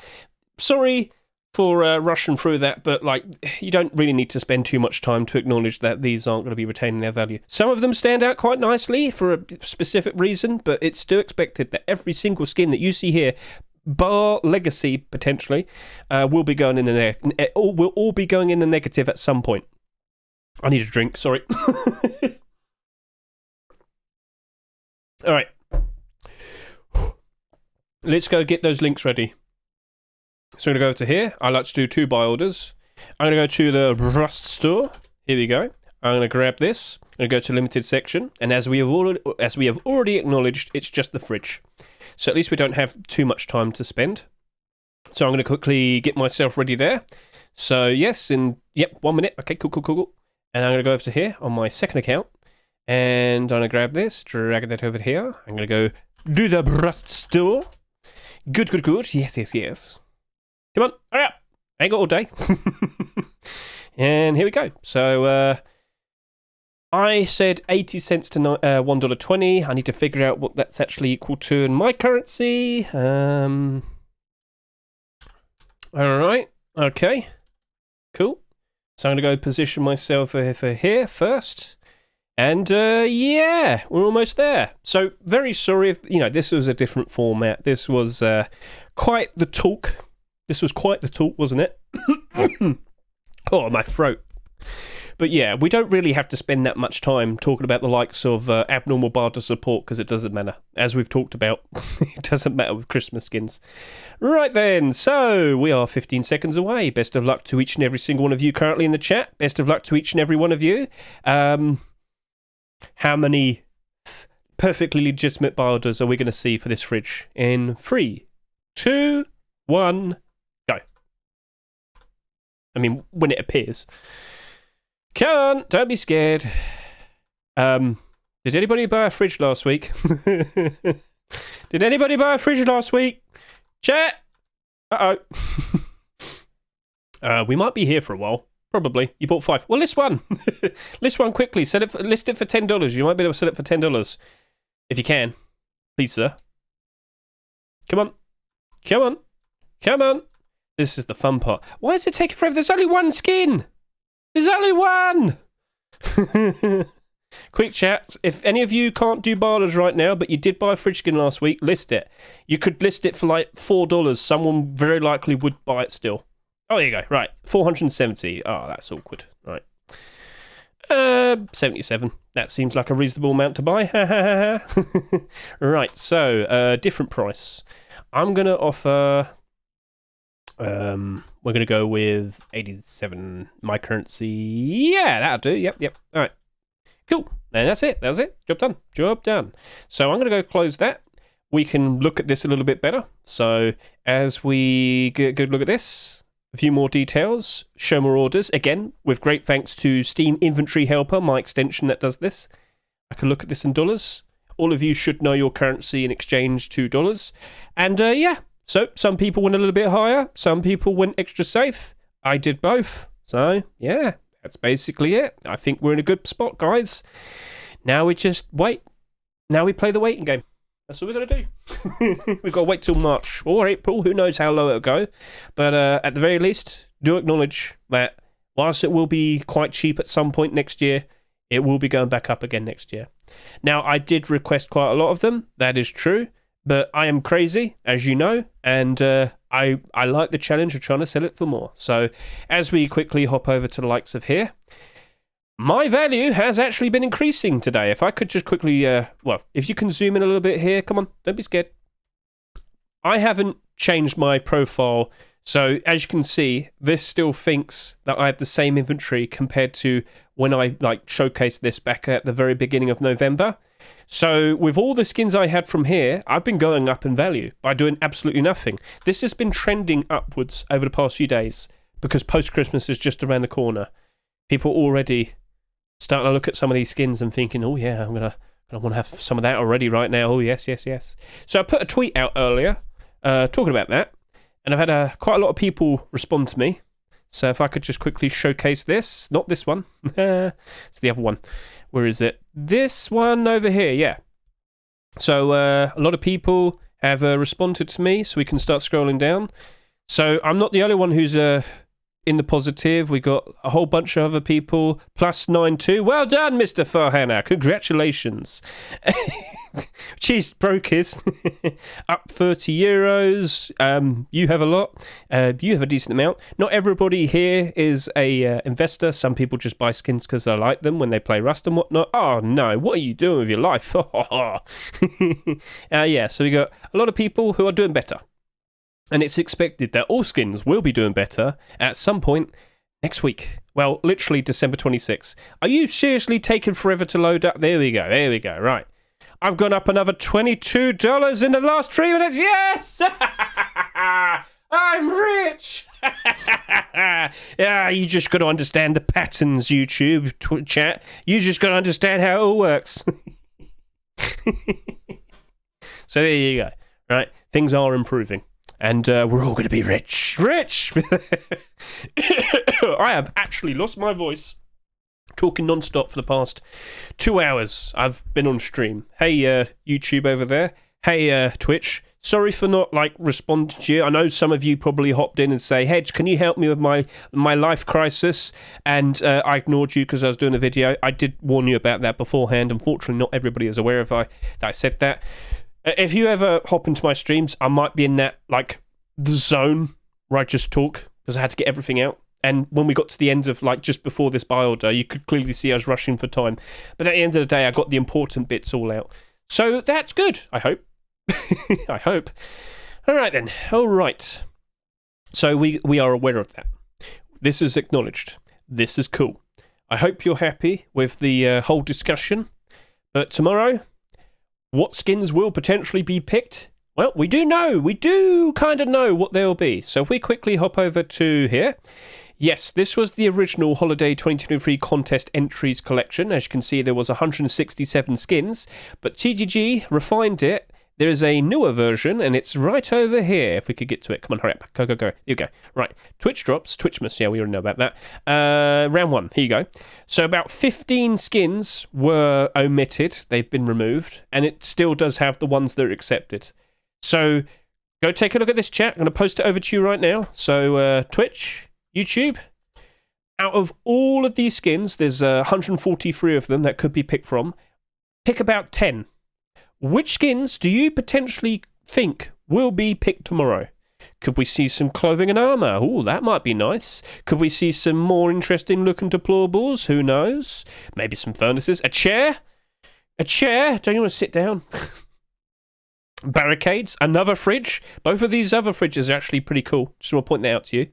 Speaker 1: Sorry for rushing through that, but like, you don't really need to spend too much time to acknowledge that these aren't going to be retaining their value. Some of them stand out quite nicely for a specific reason, but it's still expected that every single skin that you see here, bar Legacy potentially, will be going in the will all be going in the negative at some point. I need a drink. Sorry. All right, let's go get those links ready. So I'm going to go over to here. I like to do 2 buy orders. I'm going to go to the Rust store. Here we go. I'm going to grab this. I'm going to go to limited section. And as we have already acknowledged, it's just the fridge. So at least we don't have too much time to spend. So I'm going to quickly get myself ready there. So yes, yep, 1 minute. Okay, cool. And I'm going to go over to here on my second account. And I'm going to grab this, drag that over here. I'm going to go do the Rust store. Good. Yes. Come on, hurry up. I ain't got all day. And here we go. So, I said 80 cents to $1.20. I need to figure out what that's actually equal to in my currency. Alright. Okay. Cool. So I'm going to go position myself for here first. And, yeah, we're almost there. So, very sorry if, this was a different format. This was quite the talk. This was quite the talk, wasn't it? Oh, my throat. But yeah, we don't really have to spend that much time talking about the likes of abnormal barter support because it doesn't matter. As we've talked about, it doesn't matter with Christmas skins. Right then, so we are 15 seconds away. Best of luck to each and every single one of you currently in the chat. Best of luck to each and every one of you. How many perfectly legitimate barders are we going to see for this fridge? In 3, 2, 1, go. I mean, when it appears. Come on, don't be scared. Did anybody buy a fridge last week? Did anybody buy a fridge last week? Chat! Uh-oh. We might be here for a while. Probably. You bought 5. Well, list one. List one quickly. List it for $10. You might be able to sell it for $10. If you can. Please, sir. Come on. Come on. Come on. This is the fun part. Why is it taking forever? There's only one skin. There's only one. Quick chat. If any of you can't do barders right now, but you did buy a fridge skin last week, list it. You could list it for like $4. Someone very likely would buy it still. Oh, there you go. Right. 470. Oh, that's awkward. Right. 77. That seems like a reasonable amount to buy. Right. So, different price. I'm going to offer... we're going to go with 87 my currency. Yeah, that'll do. Yep. All right. Cool. And that's it. That was it. Job done. So I'm going to go close that. We can look at this a little bit better. So as we get a good look at this, a few more details, show more orders. Again, with great thanks to Steam Inventory Helper, my extension that does this. I can look at this in dollars. All of you should know your currency in exchange to dollars. And yeah. So, some people went a little bit higher, some people went extra safe. I did both. So, yeah, that's basically it. I think we're in a good spot, guys. Now we just wait. Now we play the waiting game. That's all we're going to do. We've got to wait till March or April. Who knows how low it'll go. But at the very least, do acknowledge that whilst it will be quite cheap at some point next year, it will be going back up again next year. Now, I did request quite a lot of them. That is true. But I am crazy, as you know, and I like the challenge of trying to sell it for more. So as we quickly hop over to the likes of here, my value has actually been increasing today. If I could just quickly, well, if you can zoom in a little bit here, come on, don't be scared. I haven't changed my profile, so as you can see, this still thinks that I have the same inventory compared to when I showcased this back at the very beginning of November. So with all the skins I had from here, I've been going up in value by doing absolutely nothing. This has been trending upwards over the past few days because post-Christmas is just around the corner. People already starting to look at some of these skins and thinking, oh yeah, I want to have some of that already right now. Oh yes. So I put a tweet out earlier talking about that, and I've had quite a lot of people respond to me. So if I could just quickly showcase this, not this one, it's the other one. Where is it? This one over here, yeah. So a lot of people have responded to me, so we can start scrolling down. So I'm not the only one who's in the positive. We got a whole bunch of other people. +92. Well done, Mr. Farhana. Congratulations. Jeez, broke his. Up €30. You have a lot. You have a decent amount. Not everybody here is a investor. Some people just buy skins because they like them when they play Rust and whatnot. Oh no, what are you doing with your life? Yeah, so we got a lot of people who are doing better. And it's expected that all skins will be doing better at some point next week. Well, literally December 26th. Are you seriously taking forever to load up? There we go. Right. I've gone up another $22 in the last 3 minutes. Yes! I'm rich! Yeah, you just got to understand the patterns, YouTube chat. You just got to understand how it all works. So there you go. Right. Things are improving. And we're all going to be rich. I have actually lost my voice talking non-stop for the past 2 hours. I've been on stream. Hey, YouTube over there. Hey, Twitch. Sorry for not, responding to you. I know some of you probably hopped in and say, Hedge, can you help me with my life crisis? And I ignored you because I was doing a video. I did warn you about that beforehand. Unfortunately, not everybody is aware of that I said that. If you ever hop into my streams, I might be in that, the zone where I just talk because I had to get everything out. And when we got to the end of, like, just before this buy order, you could clearly see us rushing for time. But at the end of the day, I got the important bits all out. So that's good, I hope. I hope. All right, then. All right. So we are aware of that. This is acknowledged. This is cool. I hope you're happy with the whole discussion. But tomorrow, what skins will potentially be picked? Well, we do know. We do kind of know what they'll be. So if we quickly hop over to here. Yes, this was the original Holiday 2023 contest entries collection. As you can see, there was 167 skins. But TGG refined it. There is a newer version, and it's right over here. If we could get to it. Come on, hurry up. Go, go, go. Here you go. Right. Twitch drops. Twitchmas. Yeah, we already know about that. Round 1. Here you go. So about 15 skins were omitted. They've been removed. And it still does have the ones that are accepted. So go take a look at this chat. I'm going to post it over to you right now. So Twitch, YouTube. Out of all of these skins, there's 143 of them that could be picked from. Pick about 10. Which skins do you potentially think will be picked tomorrow? Could we see some clothing and armour? Ooh, that might be nice. Could we see some more interesting looking deplorables? Who knows? Maybe some furnaces. A chair? A chair? Don't you want to sit down? Barricades? Another fridge? Both of these other fridges are actually pretty cool. Just want to point that out to you.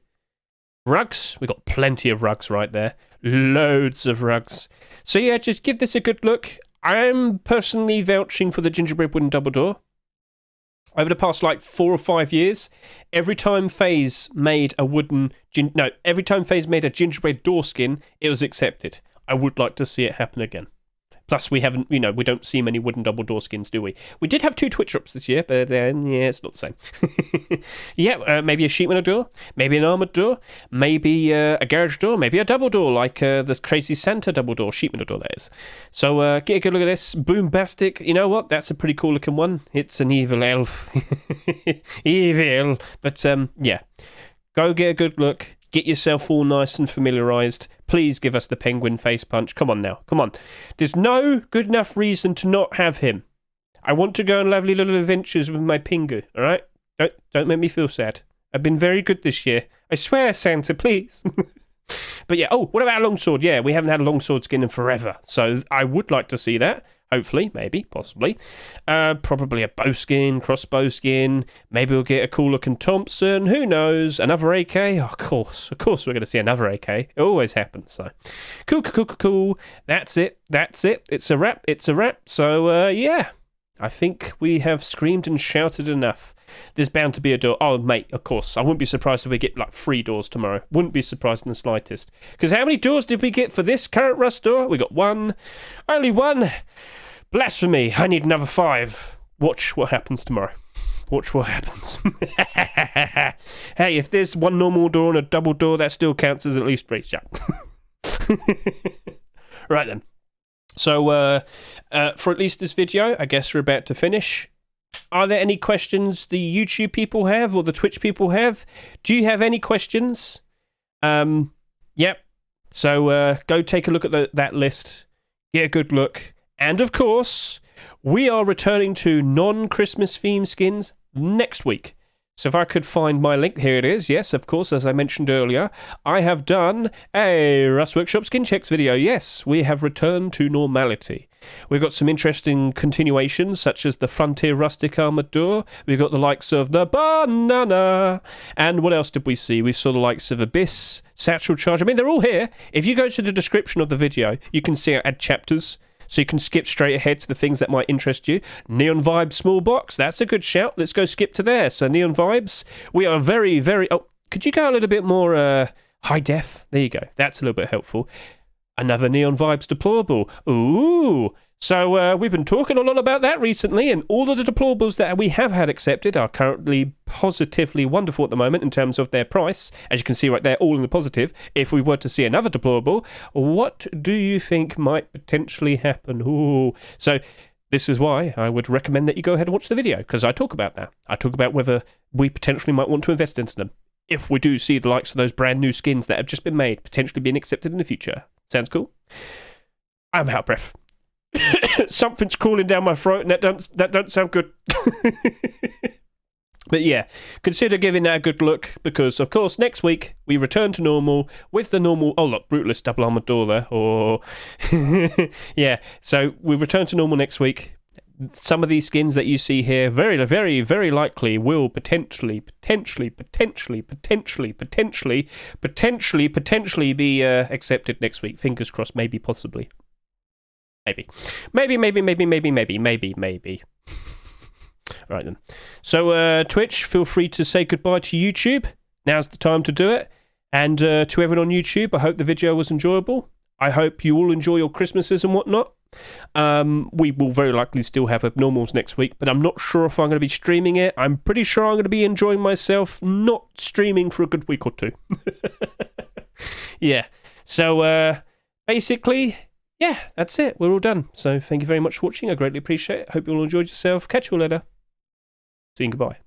Speaker 1: Rugs? We've got plenty of rugs right there. Loads of rugs. So yeah, just give this a good look. I'm personally vouching for the gingerbread wooden double door. Over the past, like, 4 or 5 years, every time FaZe made a every time FaZe made a gingerbread door skin, it was accepted. I would like to see it happen again. Plus, we haven't, we don't see many wooden double door skins, do we? We did have 2 Twitch drops this year, but yeah, it's not the same. Yeah, maybe a sheepman door, maybe an armoured door, maybe a garage door, maybe a double door, like the Crazy Santa double door, sheepman door, that is. So get a good look at this. Boombastic, you know what? That's a pretty cool looking one. It's an evil elf. Evil. But yeah, go get a good look. Get yourself all nice and familiarised. Please give us the penguin face punch. Come on now. Come on. There's no good enough reason to not have him. I want to go on lovely little adventures with my Pingu, all right? Don't make me feel sad. I've been very good this year. I swear, Santa, please. But yeah, oh, what about a longsword? Yeah, we haven't had a longsword skin in forever. So I would like to see that. Hopefully, maybe, possibly. Probably a bow skin, crossbow skin. Maybe we'll get a cool looking Thompson. Who knows? Another AK? Oh, of course we're going to see another AK. It always happens. So, cool. That's it. It's a wrap. So, yeah. I think we have screamed and shouted enough. There's bound to be a door. Oh, mate, of course. I wouldn't be surprised if we get like 3 doors tomorrow. Wouldn't be surprised in the slightest. Because how many doors did we get for this current Rust door? We got 1. Only 1. Blasphemy. I need another 5. Watch what happens tomorrow. Watch what happens. Hey, if there's 1 normal door and a double door, that still counts as at least 3. Shut. Right then. So, for at least this video, I guess we're about to finish. Are there any questions the YouTube people have or the Twitch people have? Do you have any questions? Yep. So, go take a look at that list. Get a good look. And, of course, we are returning to non-Christmas theme skins next week. So if I could find my link, here it is. Yes, of course, as I mentioned earlier, I have done a Rust Workshop skin checks video. Yes, we have returned to normality. We've got some interesting continuations, such as the Frontier Rustic Armoured Door. We've got the likes of the Banana. And what else did we see? We saw the likes of Abyss, Satchel Charge. I mean, they're all here. If you go to the description of the video, you can see I add chapters. So you can skip straight ahead to the things that might interest you. Neon Vibes small box, that's a good shout. Let's go skip to there. So Neon Vibes, we are very, very... Oh, could you go a little bit more high def? There you go. That's a little bit helpful. Another Neon Vibes deplorable. Ooh. So we've been talking a lot about that recently, and all of the deplorables that we have had accepted are currently positively wonderful at the moment in terms of their price. As you can see right there, all in the positive. If we were to see another deplorable, what do you think might potentially happen? Ooh. So this is why I would recommend that you go ahead and watch the video, because I talk about that. I talk about whether we potentially might want to invest into them. If we do see the likes of those brand new skins that have just been made, potentially being accepted in the future. Sounds cool? I'm out of breath. Something's crawling down my throat, and that don't sound good. But yeah, consider giving that a good look because, of course, next week we return to normal with the normal. Oh, look, Brutalist double armored door there. Or yeah, so we return to normal next week. Some of these skins that you see here, very, very, very likely will potentially be accepted next week. Fingers crossed, maybe, possibly. Maybe. All right then. So Twitch, feel free to say goodbye to YouTube. Now's the time to do it. And to everyone on YouTube, I hope the video was enjoyable. I hope you all enjoy your Christmases and whatnot. We will very likely still have Abnormals next week, but I'm not sure if I'm going to be streaming it. I'm pretty sure I'm going to be enjoying myself not streaming for a good week or two. Yeah. So basically, yeah, that's it. We're all done. So thank you very much for watching. I greatly appreciate it. Hope you all enjoyed yourself. Catch you all later. See you and goodbye.